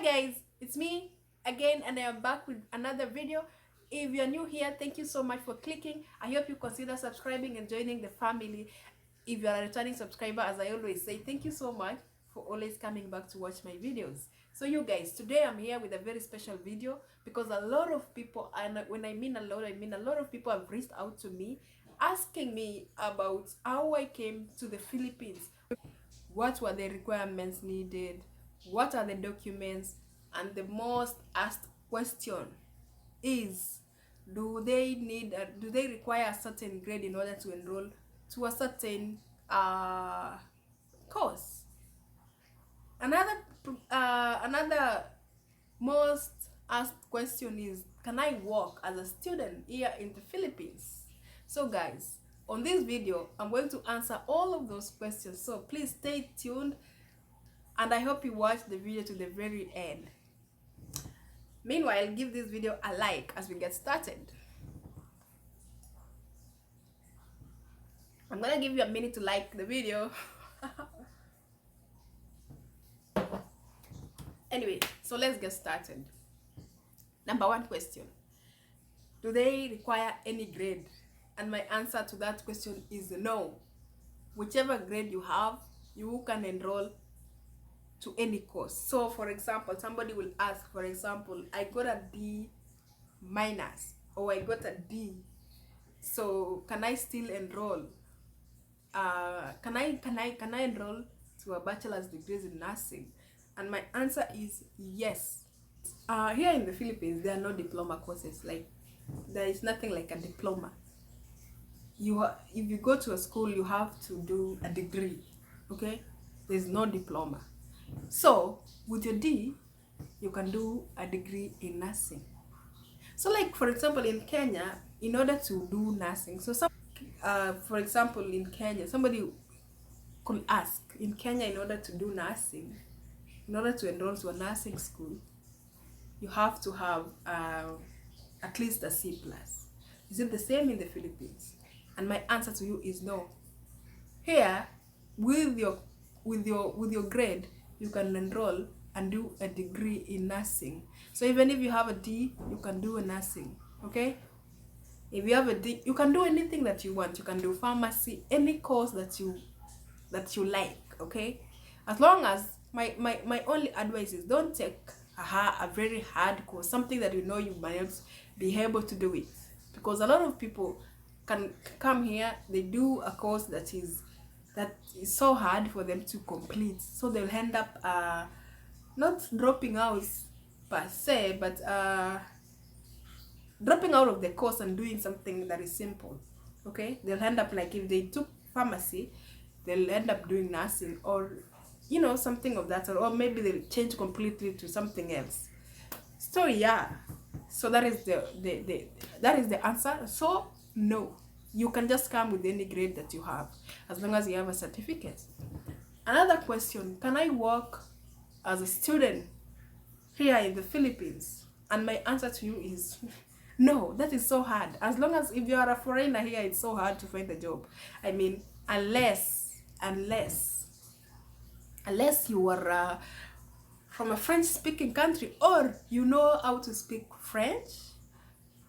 Hi guys, it's me again and I am back with another video. If you're new here, thank you so much for clicking. I hope you consider subscribing and joining the family. If you're a returning subscriber, as I always say, thank you so much for always coming back to watch my videos. So you guys, today I'm here with a very special video because a lot of people, and when I mean a lot of people have reached out to me asking me about how I came to the Philippines. What were the requirements needed? What are the documents? And the most asked question is, do they require a certain grade in order to enroll to a certain course? Another most asked question is, can I work as a student here in the Philippines? So guys, on this video I'm going to answer all of those questions, so please stay tuned and I hope you watch the video to the very end. Meanwhile, give this video a like as we get started. I'm gonna give you a minute to like the video. Anyway, so let's get started. Number one question: do they require any grade? And my answer to that question is no. Whichever grade you have, you can enroll to any course. So for example, somebody will ask, for example, I got a D minus or I got a D, so can I still enroll? Can I enroll to a bachelor's degrees in nursing? And my answer is yes. Here in the Philippines, there are no diploma courses. Like, there is nothing like a diploma. If you go to a school, you have to do a degree. Okay, there's no diploma. So with your D, you can do a degree in nursing. So like, for example, in Kenya, in order to do nursing, so for example, in Kenya, somebody could ask, in Kenya, in order to do nursing, in order to enroll to a nursing school, you have to have at least a C plus. Is it the same in the Philippines? And my answer to you is no. Here, with your grade, you can enroll and do a degree in nursing. So even if you have a D, you can do a nursing. Okay, if you have a D, you can do anything that you want. You can do pharmacy, any course that you like. Okay, as long as my only advice is, don't take a very hard course, something that you know you might not be able to do it, because a lot of people can come here, they do a course that is so hard for them to complete, so they'll end up not dropping out per se, but dropping out of the course and doing something that is simple. Okay, they'll end up, like, if they took pharmacy, they'll end up doing nursing, or something of that, or maybe they'll change completely to something else. So yeah, so that is the answer. So no, you can just come with any grade that you have, as long as you have a certificate. Another question: can I work as a student here in the Philippines? And my answer to you is no. That is so hard. As long as, if you are a foreigner here, it's so hard to find a job. I mean, unless you are from a French-speaking country, or you know how to speak French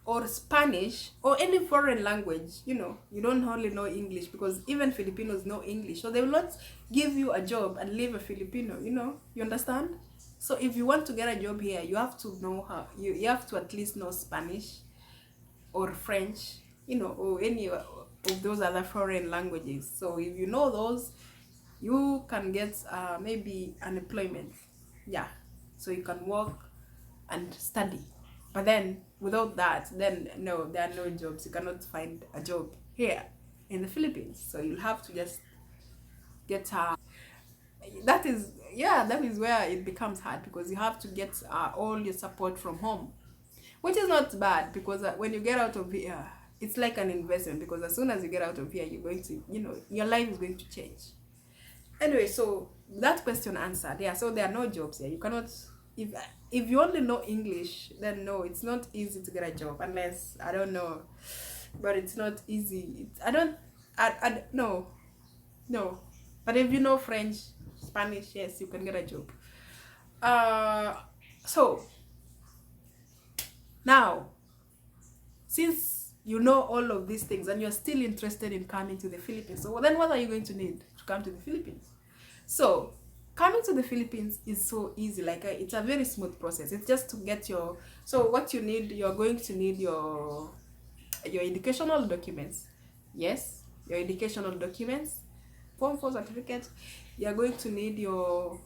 or Spanish or any foreign language. You don't only know English, because even Filipinos know English, so they will not give you a job and leave a Filipino. You understand? So if you want to get a job here, you have to know how, you have to at least know Spanish or French, or any of those other foreign languages. So if you know those, you can get maybe unemployment. Yeah, so you can work and study. But then without that, then no, there are no jobs. You cannot find a job here in the Philippines. So you'll have to just get that is where it becomes hard, because you have to get all your support from home, which is not bad, because when you get out of here, it's like an investment, because as soon as you get out of here, you're going to, your life is going to change. Anyway, so that question answered. Yeah, so there are no jobs here. You cannot, if you only know English, then no, it's not easy to get a job, unless, I don't know, but it's not easy. No. But if you know French, Spanish, yes, you can get a job. So now, since you know all of these things and you're still interested in coming to the Philippines, so then what are you going to need to come to the Philippines? So coming to the Philippines is so easy. Like it's a very smooth process. It's just to get your, so what you need, you're going to need your educational documents. Yes, your educational documents, Form 4 certificate. You're going to need your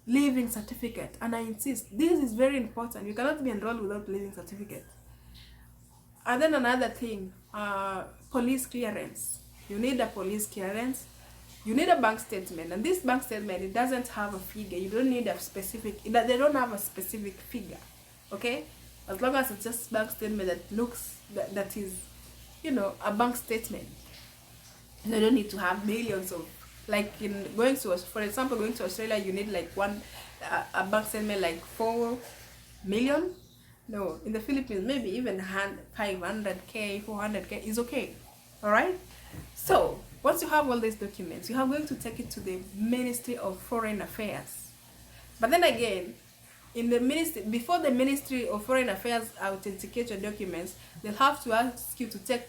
living certificate, and I insist, this is very important. You cannot be enrolled without living certificate. And then another thing, police clearance. You need a police clearance. You need a bank statement, and this bank statement, it doesn't have a figure. You don't need a specific, they don't have a specific figure, okay? As long as it's just bank statement that looks, that is, you know, a bank statement. They don't need to have millions of, like in going to, for example, going to Australia, you need like a bank statement like 4 million. No, in the Philippines, maybe even 500k, 400k is okay. All right. So once you have all these documents, you are going to take it to the Ministry of Foreign Affairs. But then again, in the ministry, before the Ministry of Foreign Affairs authenticate your documents, they'll have to ask you to take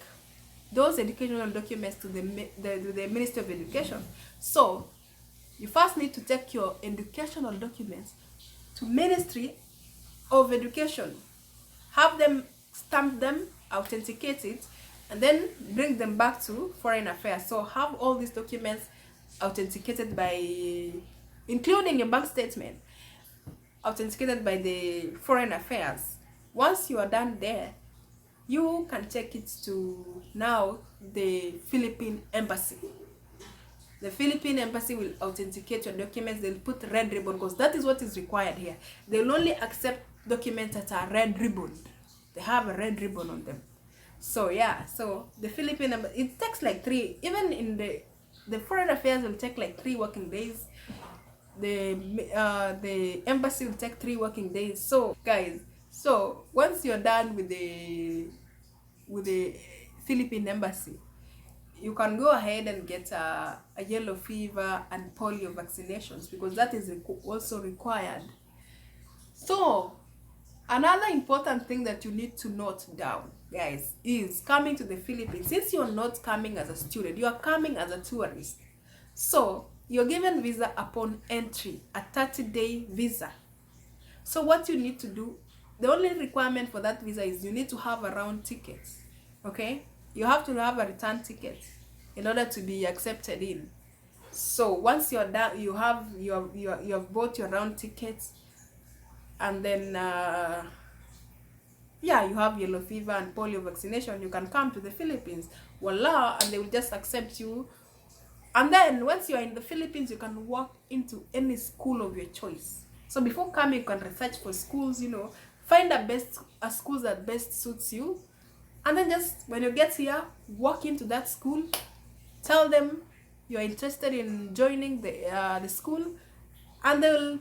those educational documents to the Ministry of Education. So you first need to take your educational documents to Ministry of Education, have them stamp them, authenticate it, and then bring them back to Foreign Affairs. So have all these documents authenticated by, including a bank statement, authenticated by the Foreign Affairs. Once you are done there, you can take it to now the Philippine Embassy. The Philippine Embassy will authenticate your documents. They'll put red ribbon, because that is what is required here. They'll only accept documents that are red ribbon. They have a red ribbon on them. So yeah, so the Philippine Embassy, it takes like 3, even in the Foreign Affairs will take like 3 working days. The embassy will take 3 working days. So guys, so once you're done with the Philippine Embassy, you can go ahead and get a yellow fever and polio vaccinations, because that is also required. So another important thing that you need to note down, guys, is coming to the Philippines. Since you're not coming as a student, you are coming as a tourist. So you're given visa upon entry, a 30-day visa. So what you need to do, the only requirement for that visa is you need to have a round ticket. Okay, you have to have a return ticket in order to be accepted in. So once you're done, you have bought your round tickets, and then yeah, you have yellow fever and polio vaccination, you can come to the Philippines, voila, and they will just accept you. And then once you're in the Philippines, you can walk into any school of your choice. So before coming, you can research for schools, you know, find a school that best suits you. And then just when you get here, walk into that school, tell them you're interested in joining the school, and they'll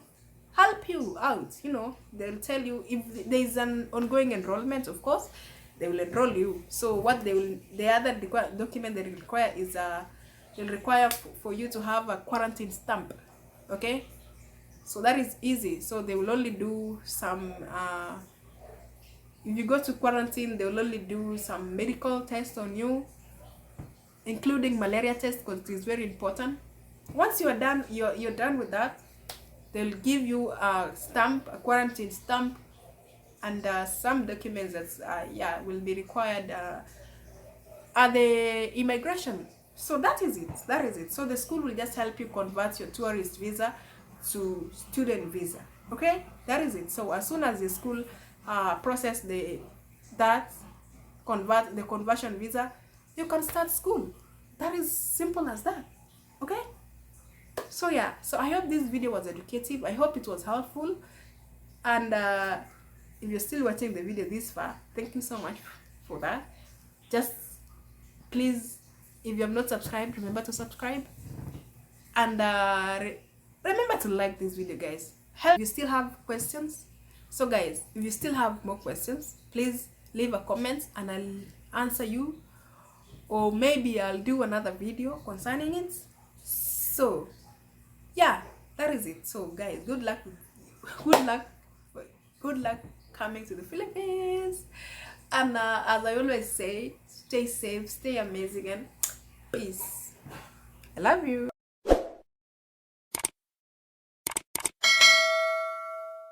help you out. You know, they'll tell you if there is an ongoing enrollment. Of course, they will enroll you. So what the other document they require is they'll require for you to have a quarantine stamp. Okay, so that is easy. So they will only do some if you go to quarantine, they will only do some medical tests on you, including malaria test, because it is very important. Once you are done, you're done with that, they'll give you a stamp, a quarantine stamp, and some documents that yeah, will be required at the immigration. So that is it. So the school will just help you convert your tourist visa to student visa. Okay, that is it. So as soon as the school process convert the conversion visa, you can start school. That is simple as that. Okay, so yeah, so I hope this video was educative. I hope it was helpful, and if you're still watching the video this far, thank you so much for that. Just please, if you have not subscribed, remember to subscribe, and remember to like this video, guys. If you still have questions, so guys, if you still have more questions, please leave a comment and I'll answer you, or maybe I'll do another video concerning it. So yeah, that is it. So guys, good luck good luck coming to the Philippines. And as I always say, stay safe, stay amazing, and peace. I love you.